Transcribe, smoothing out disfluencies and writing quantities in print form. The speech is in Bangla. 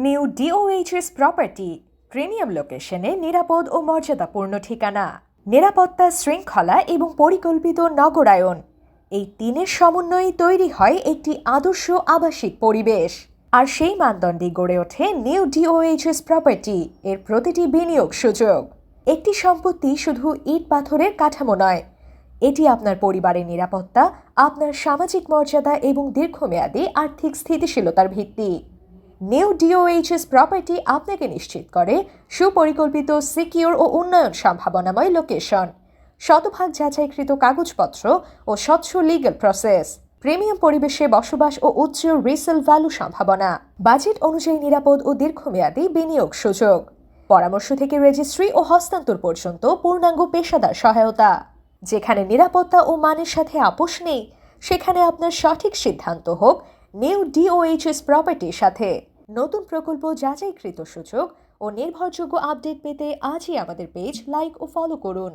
নিউ ডিওএইচএস প্রপার্টি প্রিমিয়াম লোকেশনে নিরাপদ ও মর্যাদাপূর্ণ ঠিকানা, নিরাপত্তা, শৃঙ্খলা এবং পরিকল্পিত নগরায়ন, এই তিনের সমন্বয়ে তৈরি হয় একটি আদর্শ আবাসিক পরিবেশ। আর সেই মানদণ্ডে গড়ে ওঠে নিউ ডিওএইচএস প্রপার্টি। এর প্রতিটি বিনিয়োগ সুযোগ। একটি সম্পত্তি শুধু ইট পাথরের কাঠামো নয়, এটি আপনার পরিবারের নিরাপত্তা, আপনার সামাজিক মর্যাদা এবং দীর্ঘমেয়াদী আর্থিক স্থিতিশীলতার ভিত্তি। নিউ ডিওএইচএস প্রপার্টি আপনাকে নিশ্চিত করে সুপরিকল্পিত, সিকিউর ও উন্নয়ন সম্ভাবনাময় লোকেশন, শতভাগ যাচাইকৃত কাগজপত্র ও স্বচ্ছ লিগ্যাল প্রসেস, প্রিমিয়াম পরিবেশে বসবাস ও উচ্চ রিসেল ভ্যালু সম্ভাবনা, বাজেট অনুযায়ী নিরাপদ ও দীর্ঘমেয়াদী বিনিয়োগ সুযোগ, পরামর্শ থেকে রেজিস্ট্রি ও হস্তান্তর পর্যন্ত পূর্ণাঙ্গ পেশাদার সহায়তা। যেখানে নিরাপত্তা ও মানের সাথে আপোষ নেই, সেখানে আপনার সঠিক সিদ্ধান্ত হোক নিউ ডিওএইচএস প্রপার্টির সাথে। নতুন প্রকল্প, যাচাইকৃত সুযোগ ও নির্ভরযোগ্য আপডেট পেতে আজই আমাদের পেজ লাইক ও ফলো করুন।